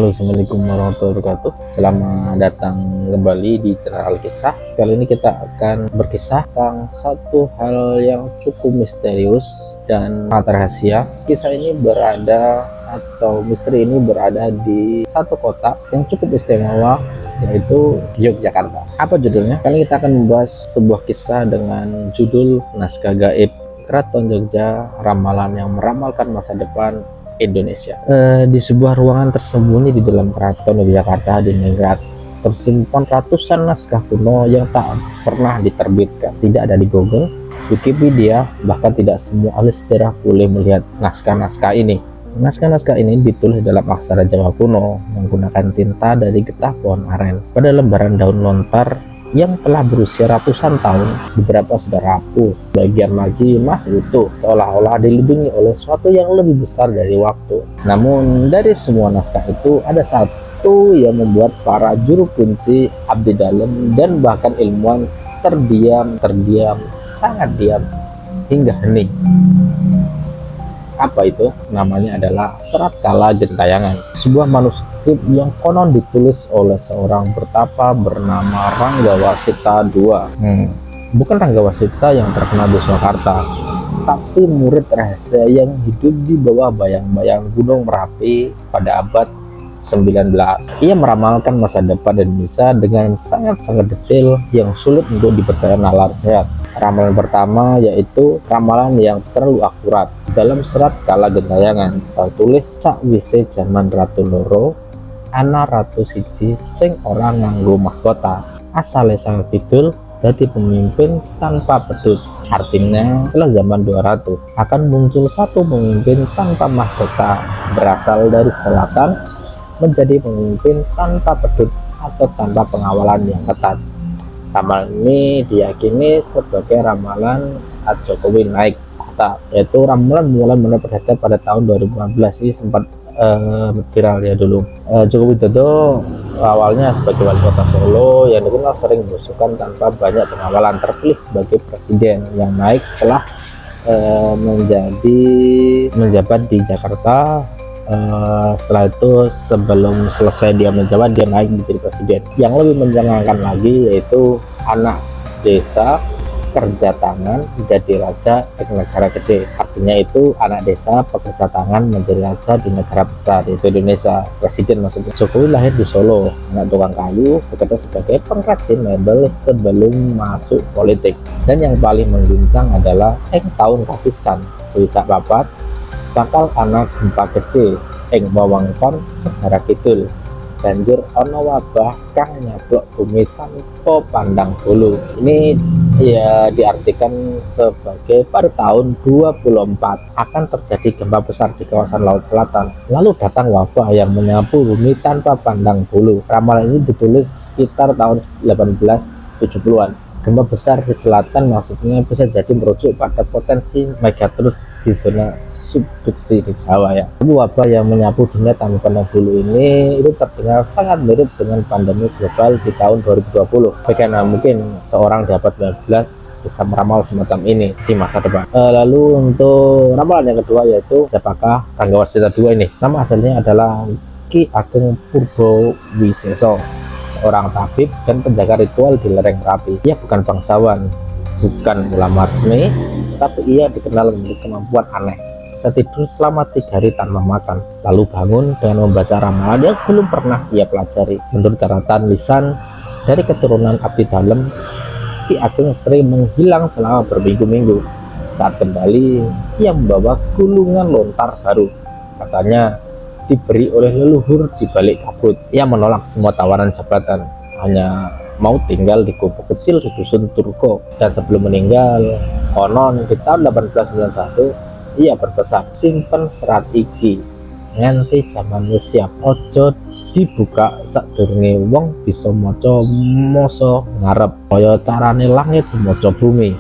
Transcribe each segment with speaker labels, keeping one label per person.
Speaker 1: Halo, assalamualaikum warahmatullahi wabarakatuh. Selamat datang kembali di channel Alkisah. Kali ini kita akan berkisah tentang satu hal yang cukup misterius dan sangat rahasia. Kisah ini misteri ini berada di satu kota yang cukup istimewa, yaitu Yogyakarta. Apa judulnya? Kali kita akan membahas sebuah kisah dengan judul Naskah Gaib Keraton Jogja, Ramalan yang Meramalkan Masa Depan Indonesia. Di sebuah ruangan tersembunyi di dalam Keraton Yogyakarta di Ningrat tersimpan ratusan naskah kuno yang tak pernah diterbitkan. Tidak ada di Google, Wikipedia, bahkan tidak semua ahli sejarah boleh melihat naskah-naskah ini. Naskah-naskah ini ditulis dalam aksara Jawa kuno menggunakan tinta dari getah pohon aren pada lembaran daun lontar yang telah berusia ratusan tahun. Beberapa sudah rapuh, bagian lagi masih utuh, seolah-olah dilindungi oleh sesuatu yang lebih besar dari waktu. Namun dari semua naskah itu ada satu yang membuat para juru kunci, abdi dalam, dan bahkan ilmuwan terdiam, sangat diam hingga hening. Apa itu? Namanya adalah Serat Kala Gentayangan, sebuah manuskrip yang konon ditulis oleh seorang bertapa bernama Ranggawasita II. Bukan Ranggawasita yang terkenal di Surakarta, tapi murid rahasia yang hidup di bawah bayang-bayang Gunung Merapi pada abad 19. Ia meramalkan masa depan Indonesia dengan sangat-sangat detail yang sulit untuk dipercaya nalar sehat. Ramalan pertama yaitu ramalan yang terlalu akurat. Dalam Serat Kala Gentayangan tertulis sakwise jaman Ratu Loro ana ratu siji sing ora nganggo mahkota, asale sang kidul dadi pemimpin tanpa pedut. Artinya setelah zaman 200 akan muncul satu pemimpin tanpa mahkota berasal dari selatan menjadi pemimpin tanpa pedut atau tanpa pengawalan yang ketat. Ramalan ini diyakini sebagai ramalan saat Jokowi naik tahta, yaitu ramalan mulai mendapat perhatian pada tahun 2015. Ini sempat viral ya dulu. Jokowi Widodo awalnya sebagai wali kota Solo yang dikenal sering berusukan tanpa banyak pengawalan, terpilih sebagai presiden yang naik setelah menjabat di Jakarta. Setelah itu, sebelum selesai dia menjabat, dia naik menjadi presiden. Yang lebih menyenangkan lagi yaitu anak desa kerja tangan menjadi raja di negara gede. Artinya itu anak desa pekerja tangan menjadi raja di negara besar, yaitu Indonesia. Presiden maksudnya. Jokowi lahir di Solo, anak tukang kayu, bekerja sebagai pengrajin mebel sebelum masuk politik. Dan yang paling mengguncang adalah tahun kapisan suwidak papat bakal anak gempa gede ing wewengkon Segara Kidul, banjur ana wabah kang nyablok bumi tanpa pandang bulu. Ini ya diartikan sebagai pada tahun 24 akan terjadi gempa besar di kawasan Laut Selatan, lalu datang wabah yang menyapu bumi tanpa pandang bulu. Ramalan ini ditulis sekitar tahun 1870-an. Gempa besar di selatan maksudnya bisa jadi merujuk pada potensi megatrus di zona subduksi di Jawa ya. Wabah yang menyapu dunia tanpa pandang bulu ini itu terdengar sangat mirip dengan pandemi global di tahun 2020. Bagaimana mungkin seorang di abad 19 bisa meramal semacam ini di masa depan? Lalu untuk ramalan yang kedua yaitu siapakah Ranggawasita II ini? Nama aslinya adalah Ki Ageng Purbowiseso, seorang tabib dan penjaga ritual di lereng Merapi. Ia bukan bangsawan, bukan ulama resmi, tapi ia dikenal memiliki kemampuan aneh. Bisa tidur selama 3 hari tanpa makan, lalu bangun dengan membaca ramalan yang belum pernah ia pelajari. Menurut catatan lisan dari keturunan abdi dalam, Ki Ageng sering menghilang selama berminggu-minggu. Saat kembali, ia membawa gulungan lontar baru. Katanya diberi oleh leluhur di balik kabut. Ia menolak semua tawaran jabatan, hanya mau tinggal di gubuk kecil di dusun Turko. Dan sebelum meninggal, konon di tahun 1891 ia berpesan, simpen serat iki nganti jaman wis siap, ojo dibuka sadurunge wong bisa maca masa ngarep, kaya carane langit maca bumi.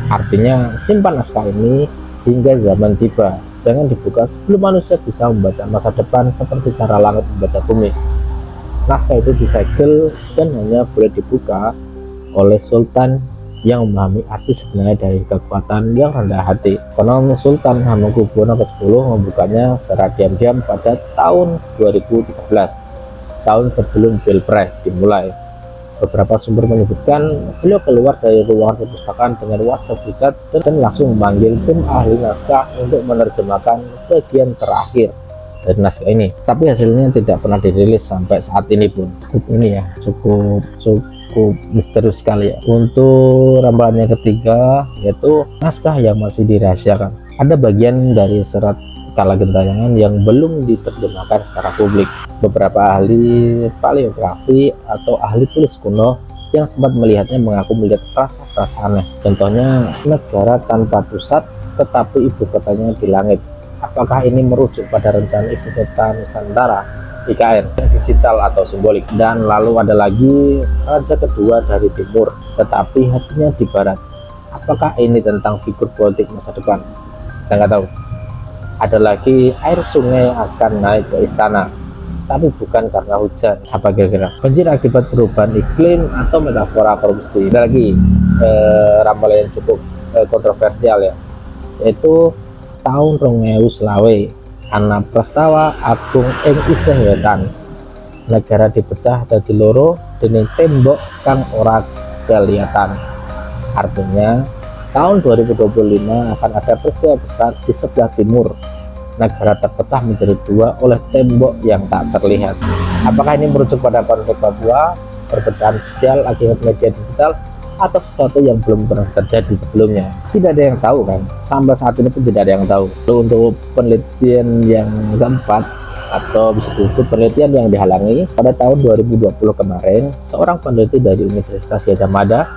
Speaker 1: Artinya simpan naskah ini hingga zaman tiba. Jangan dibuka sebelum manusia bisa membaca masa depan seperti cara langit membaca bumi. Naskah itu disegel dan hanya boleh dibuka oleh sultan yang memahami arti sebenarnya dari kekuatan yang rendah hati. Konon Sultan Hamengkubuwono ke-10 membukanya secara diam-diam pada tahun 2013, setahun sebelum Pilpres dimulai. Beberapa sumber menyebutkan beliau keluar dari ruangan perpustakaan dengan wajah pucat dan langsung memanggil tim ahli naskah untuk menerjemahkan bagian terakhir dari naskah ini. Tapi hasilnya tidak pernah dirilis sampai saat ini pun. Cukup misterius sekali ya. Untuk ramalan yang ketiga yaitu naskah yang masih dirahasiakan. Ada bagian dari serat Kalagentayangan yang belum diterjemahkan secara publik. Beberapa ahli paleografi atau ahli tulis kuno yang sempat melihatnya mengaku melihat frasa-frasa aneh. Contohnya, negara tanpa pusat tetapi ibu kotanya di langit. Apakah ini merujuk pada rencana ibu kota Nusantara IKN digital atau simbolik? Dan lalu ada lagi raja kedua dari timur tetapi hatinya di barat. Apakah ini tentang figur politik masa depan? Saya nggak tahu. Ada lagi air sungai akan naik ke istana tapi bukan karena hujan. Apa kira-kira? Banjir akibat perubahan iklim atau metafora korupsi? Ada lagi ramalan yang cukup kontroversial ya, yaitu tahun 2020 ana prastawa agung ing isih wetan, negara dipecah dadi loro dening tembok kang ora kelihatan. Artinya tahun 2025 akan ada peristiwa besar di sebelah timur, negara terpecah menjadi dua oleh tembok yang tak terlihat. Apakah ini merujuk pada konflik Papua, perpecahan sosial akibat media digital, atau sesuatu yang belum pernah terjadi sebelumnya? Tidak ada yang tahu kan, sampai saat ini pun tidak ada yang tahu. Lalu untuk penelitian yang keempat, atau bisa disebut penelitian yang dihalangi, pada tahun 2020 kemarin seorang peneliti dari Universitas Gadjah Mada,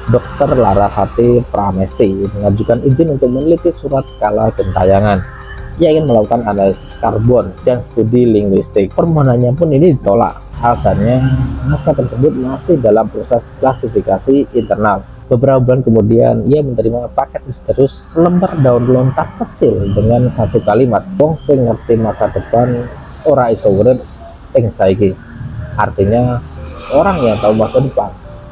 Speaker 1: Dr. Larasati Pramesti, mengajukan izin untuk meneliti surat Kalagentayangan. Ia ingin melakukan analisis karbon dan studi linguistik. Permohonannya pun ini ditolak. Alasannya, naskah tersebut masih dalam proses klasifikasi internal. Beberapa bulan kemudian, ia menerima paket misterius selembar daun lontar kecil dengan satu kalimat, "Wong sing ngerti masa depan ora iso urip ing saiki." Artinya, orang yang tahu masa depan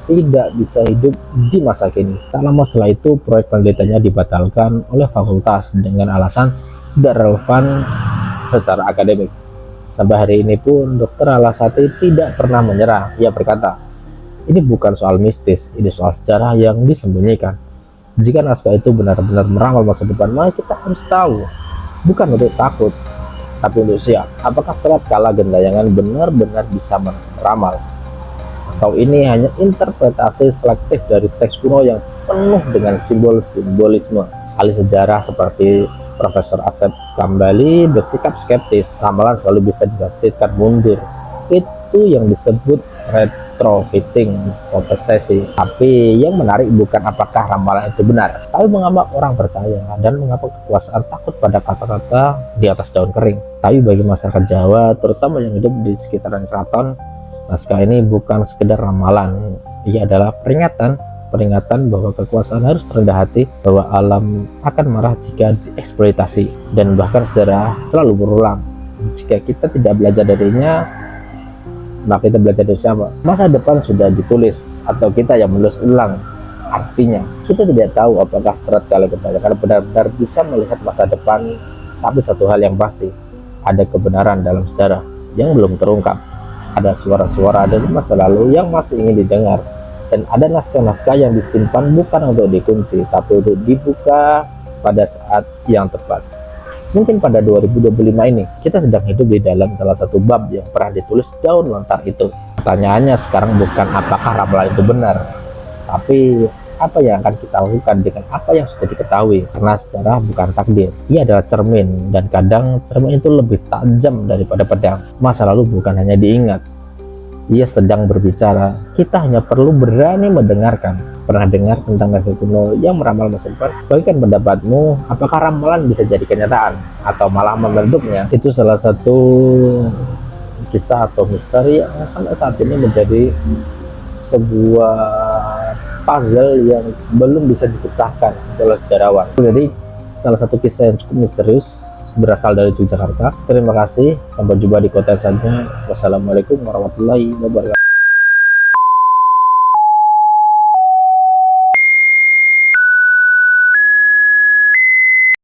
Speaker 1: tidak bisa hidup di masa kini. Tak lama setelah itu, proyek penelitiannya dibatalkan oleh fakultas dengan alasan tidak relevan secara akademik. Sampai hari ini pun Dr. Larasati tidak pernah menyerah. Ia berkata, ini bukan soal mistis, ini soal sejarah yang disembunyikan. Jika naskah itu benar-benar meramal masa depan, maka kita harus tahu, bukan untuk takut, tapi untuk siap. Apakah serat Kalagentayangan benar-benar bisa meramal? Atau ini hanya interpretasi selektif dari teks kuno yang penuh dengan simbol-simbolisme? Ahli sejarah seperti Profesor Asep Kambali bersikap skeptis. Ramalan selalu bisa ditafsirkan mundur. Itu yang disebut retrofitting kompensasi. Tapi yang menarik bukan apakah ramalan itu benar, tapi mengapa orang percaya dan mengapa kekuasaan takut pada kata-kata di atas daun kering. Tapi bagi masyarakat Jawa, terutama yang hidup di sekitaran keraton, naskah ini bukan sekedar ramalan. Ia adalah peringatan bahwa kekuasaan harus rendah hati, bahwa alam akan marah jika dieksploitasi, dan bahkan sejarah selalu berulang. Jika kita tidak belajar darinya, maka kita belajar dari siapa? Masa depan sudah ditulis atau kita yang menulis ulang. Artinya kita tidak tahu apakah serat Kalagentayangan benar-benar bisa melihat masa depan, tapi satu hal yang pasti, ada kebenaran dalam sejarah yang belum terungkap. Ada suara-suara dari masa lalu yang masih ingin didengar. Dan ada naskah-naskah yang disimpan bukan untuk dikunci, tapi untuk dibuka pada saat yang tepat. Mungkin pada 2025 ini, kita sedang hidup di dalam salah satu bab yang pernah ditulis daun lontar itu. Pertanyaannya sekarang bukan apakah ramalan itu benar, tapi apa yang akan kita lakukan dengan apa yang sudah diketahui. Karena sejarah bukan takdir, ia adalah cermin, dan kadang cermin itu lebih tajam daripada pedang. Masa lalu bukan hanya diingat, ia sedang berbicara. Kita hanya perlu berani mendengarkan. Pernah dengar tentang naskah kuno yang meramal masa depan? Bagikan pendapatmu, apakah ramalan bisa jadi kenyataan atau malah membentuknya? Itu salah satu kisah atau misteri yang sampai saat ini menjadi sebuah puzzle yang belum bisa dipecahkan oleh sejarawan. Jadi salah satu kisah yang cukup misterius berasal dari Yogyakarta. Terima kasih, sampai jumpa di kota selanjutnya. Wassalamualaikum warahmatullahi wabarakatuh.